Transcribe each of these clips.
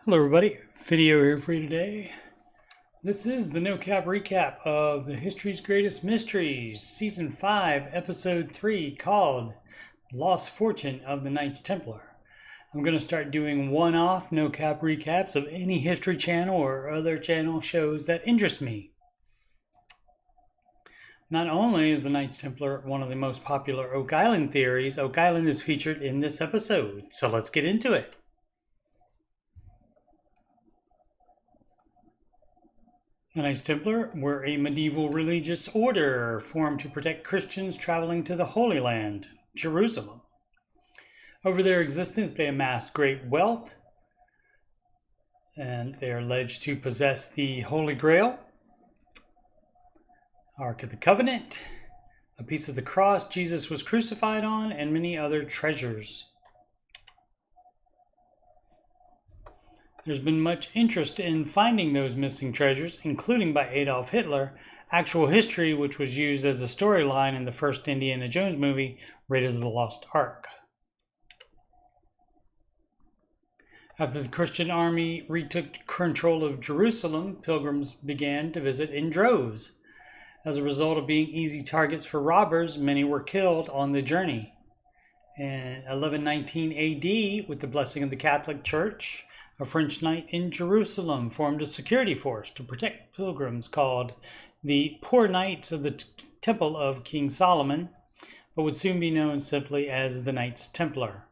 Hello everybody, video here for you today. This is the no cap recap of the History's Greatest Mysteries, Season 5, Episode 3, called Lost Fortune of the Knights Templar. I'm going to start doing one-off no cap recaps of any History Channel or other channel shows that interest me. Not only is the Knights Templar one of the most popular Oak Island theories, Oak Island is featured in this episode, so let's get into it. The Knights Templar were a medieval religious order formed to protect Christians traveling to the Holy Land, Jerusalem. Over their existence, they amassed great wealth, and they are alleged to possess the Holy Grail, Ark of the Covenant, a piece of the cross Jesus was crucified on, and many other treasures. There's been much interest in finding those missing treasures, including by Adolf Hitler, actual history which was used as a storyline in the first Indiana Jones movie, Raiders of the Lost Ark. After the Christian army retook control of Jerusalem, pilgrims began to visit in droves. As a result of being easy targets for robbers, many were killed on the journey. In 1119 AD, with the blessing of the Catholic Church, a French knight in Jerusalem formed a security force to protect pilgrims called the Poor Knights of the Temple of King Solomon, but would soon be known simply as the Knights Templar.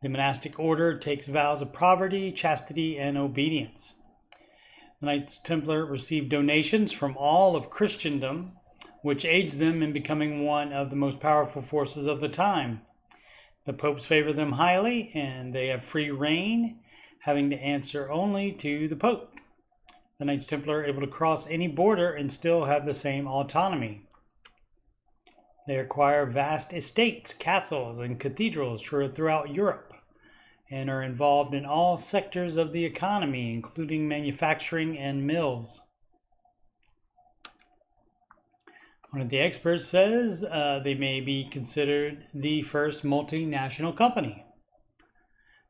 The monastic order takes vows of poverty, chastity, and obedience. The Knights Templar receive donations from all of Christendom, which aids them in becoming one of the most powerful forces of the time. The popes favor them highly, and they have free reign, having to answer only to the pope. The Knights Templar are able to cross any border and still have the same autonomy. They acquire vast estates, castles, and cathedrals throughout Europe, and are involved in all sectors of the economy, including manufacturing and mills. One of the experts says they may be considered the first multinational company.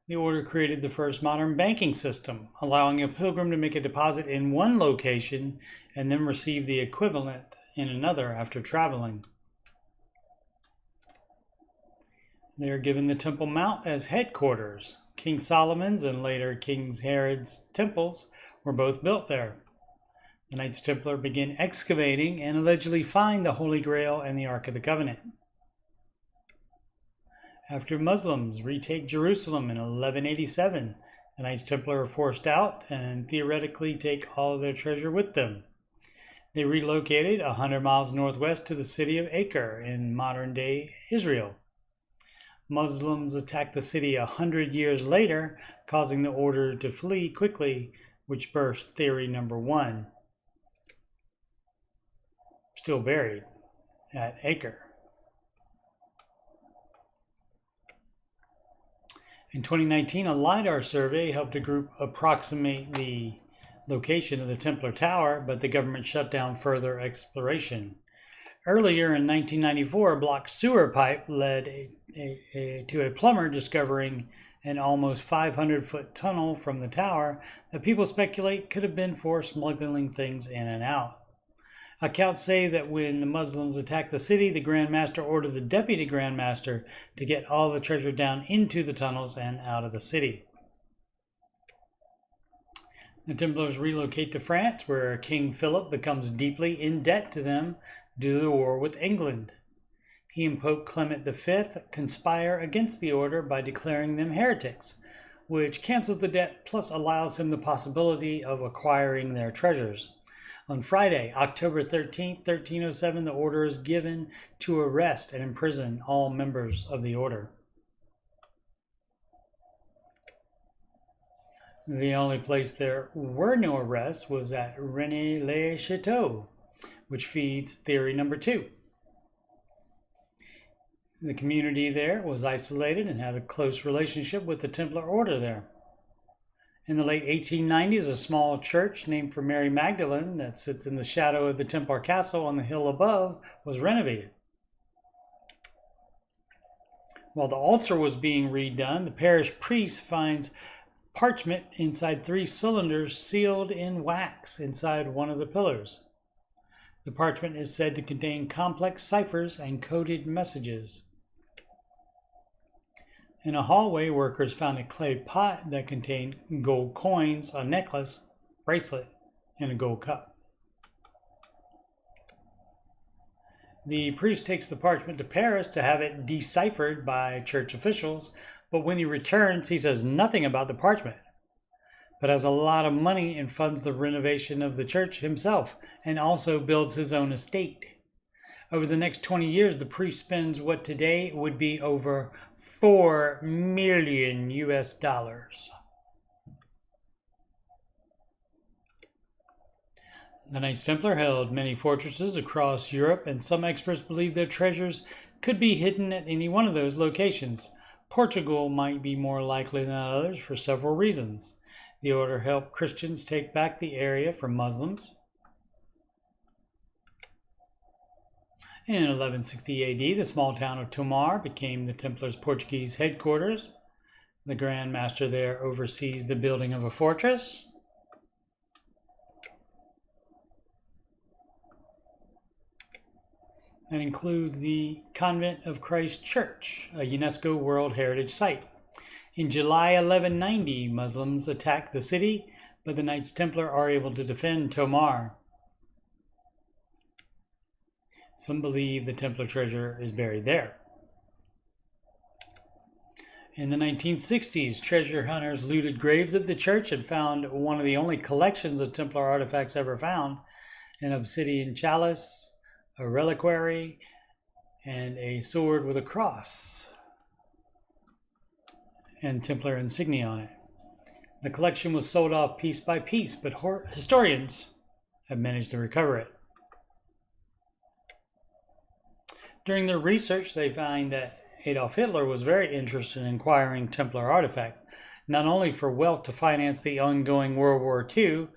The order created the first modern banking system, allowing a pilgrim to make a deposit in one location and then receive the equivalent in another after traveling. They are given the Temple Mount as headquarters. King Solomon's and later King Herod's temples were both built there. The Knights Templar begin excavating and allegedly find the Holy Grail and the Ark of the Covenant. After Muslims retake Jerusalem in 1187, the Knights Templar are forced out and theoretically take all of their treasure with them. They relocated 100 miles northwest to the city of Acre in modern-day Israel. Muslims attacked the city 100 years later, causing the order to flee quickly, which births theory number 1. Still buried at Acre. In 2019, a LiDAR survey helped a group approximate the location of the Templar Tower, but the government shut down further exploration. Earlier in 1994, a blocked sewer pipe led to a plumber discovering an almost 500-foot tunnel from the tower that people speculate could have been for smuggling things in and out. Accounts say that when the Muslims attacked the city, the Grand Master ordered the Deputy Grand Master to get all the treasure down into the tunnels and out of the city. The Templars relocate to France, where King Philip becomes deeply in debt to them due to the war with England. He and Pope Clement V conspire against the order by declaring them heretics, which cancels the debt plus allows him the possibility of acquiring their treasures. On Friday, October 13, 1307, the order is given to arrest and imprison all members of the order. The only place there were no arrests was at Rennes-le-Château, which feeds theory number 2. The community there was isolated and had a close relationship with the Templar order there. In the late 1890s, a small church named for Mary Magdalene that sits in the shadow of the Templar Castle on the hill above was renovated. While the altar was being redone, the parish priest finds parchment inside 3 cylinders sealed in wax inside one of the pillars. The parchment is said to contain complex ciphers and coded messages. In a hallway, workers found a clay pot that contained gold coins, a necklace, bracelet, and a gold cup. The priest takes the parchment to Paris to have it deciphered by church officials, but when he returns, he says nothing about the parchment, but has a lot of money and funds the renovation of the church himself, and also builds his own estate. Over the next 20 years, the priest spends what today would be over $4 million US. The Knights Templar held many fortresses across Europe, and some experts believe their treasures could be hidden at any one of those locations. Portugal might be more likely than others for several reasons. The order helped Christians take back the area from Muslims. In 1160 AD, the small town of Tomar became the Templars' Portuguese headquarters. The Grand Master there oversees the building of a fortress. That includes the Convent of Christ Church, a UNESCO World Heritage Site. In July 1190, Muslims attacked the city, but the Knights Templar are able to defend Tomar. Some believe the Templar treasure is buried there. In the 1960s, treasure hunters looted graves at the church and found one of the only collections of Templar artifacts ever found, an obsidian chalice, a reliquary, and a sword with a cross and Templar insignia on it. The collection was sold off piece by piece, but historians have managed to recover it. During their research, they find that Adolf Hitler was very interested in acquiring Templar artifacts, not only for wealth to finance the ongoing World War II,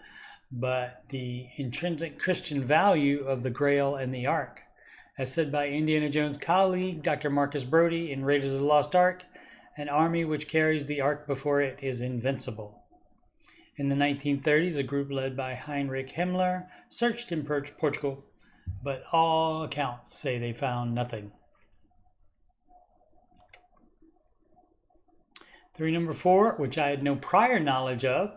but the intrinsic Christian value of the Grail and the Ark. As said by Indiana Jones' colleague, Dr. Marcus Brody, in Raiders of the Lost Ark, an army which carries the Ark before it is invincible. In the 1930s, a group led by Heinrich Himmler searched in Portugal, but all accounts say they found nothing. Theory number 4, which I had no prior knowledge of,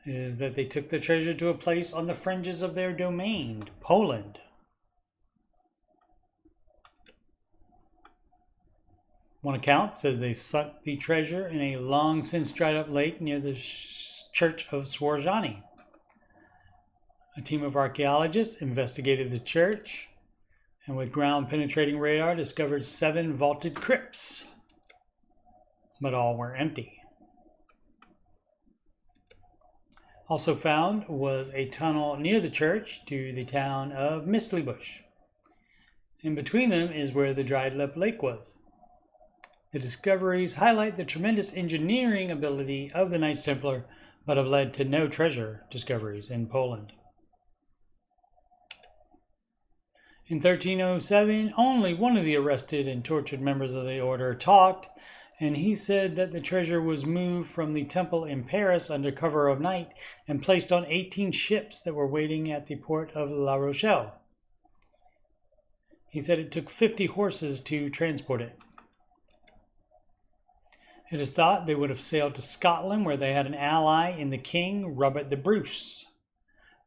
is that they took the treasure to a place on the fringes of their domain, Poland. One account says they sunk the treasure in a long since dried up lake near the church of Swarzany. A team of archaeologists investigated the church and with ground penetrating radar discovered 7 vaulted crypts, but all were empty. Also found was a tunnel near the church to the town of Mistleybush. In between them is where the dried up lake was. The discoveries highlight the tremendous engineering ability of the Knights Templar, but have led to no treasure discoveries in Poland. In 1307, only one of the arrested and tortured members of the order talked, and he said that the treasure was moved from the temple in Paris under cover of night and placed on 18 ships that were waiting at the port of La Rochelle. He said it took 50 horses to transport it. It is thought they would have sailed to Scotland, where they had an ally in the king, Robert the Bruce.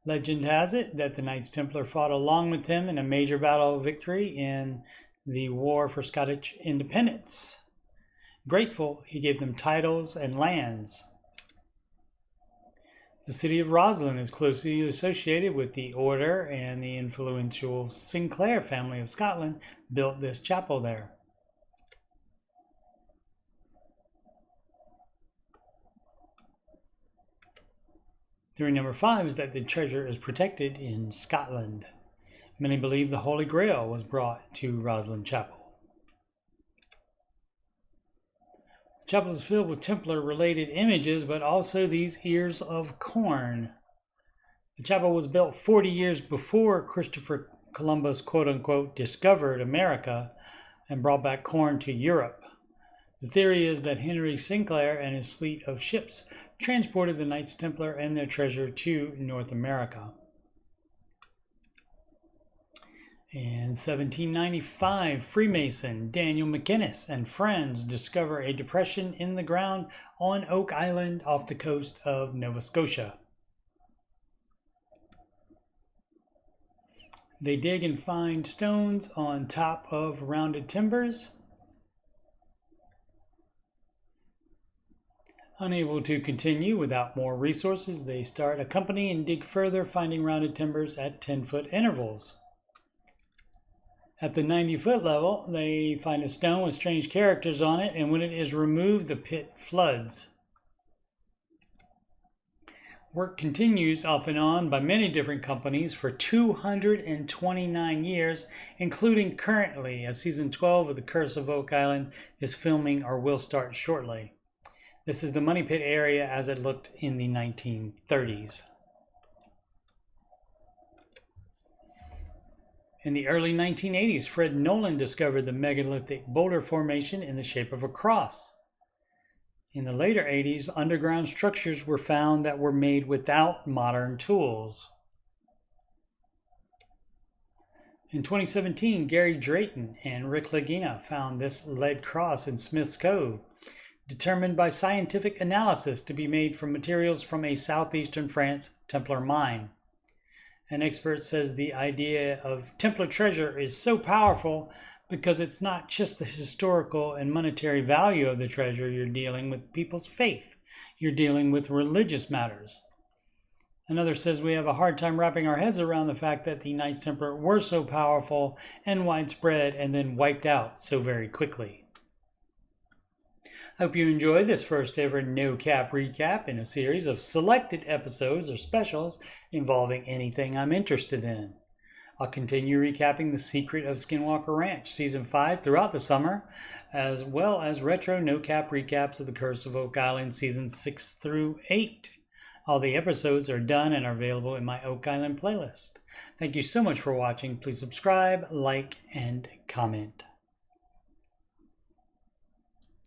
Legend has it that the Knights Templar fought along with him in a major battle victory in the War for Scottish Independence. Grateful, he gave them titles and lands. The city of Roslyn is closely associated with the order, and the influential Sinclair family of Scotland built this chapel there. Theory number 5 is that the treasure is protected in Scotland. Many believe the Holy Grail was brought to Roslyn Chapel. The chapel is filled with Templar-related images, but also these ears of corn. The chapel was built 40 years before Christopher Columbus, quote-unquote, discovered America and brought back corn to Europe. The theory is that Henry Sinclair and his fleet of ships transported the Knights Templar and their treasure to North America. In 1795, Freemason Daniel McInnes and friends discover a depression in the ground on Oak Island off the coast of Nova Scotia. They dig and find stones on top of rounded timbers. Unable to continue without more resources, they start a company and dig further, finding rounded timbers at 10-foot intervals. At the 90-foot level, they find a stone with strange characters on it, and when it is removed, the pit floods. Work continues off and on by many different companies for 229 years, including currently, as Season 12 of The Curse of Oak Island is filming or will start shortly. This is the money pit area as it looked in the 1930s. In the early 1980s, Fred Nolan discovered the megalithic boulder formation in the shape of a cross. In the later 80s, underground structures were found that were made without modern tools. In 2017, Gary Drayton and Rick Lagina found this lead cross in Smith's Cove, determined by scientific analysis to be made from materials from a southeastern France Templar mine. An expert says the idea of Templar treasure is so powerful because it's not just the historical and monetary value of the treasure. You're dealing with people's faith. You're dealing with religious matters. Another says we have a hard time wrapping our heads around the fact that the Knights Templar were so powerful and widespread and then wiped out so very quickly. I hope you enjoyed this first ever No Cap recap in a series of selected episodes or specials involving anything I'm interested in. I'll continue recapping The Secret of Skinwalker Ranch Season 5 throughout the summer, as well as retro No Cap recaps of The Curse of Oak Island Seasons 6 through 8. All the episodes are done and are available in my Oak Island playlist. Thank you so much for watching. Please subscribe, like, and comment.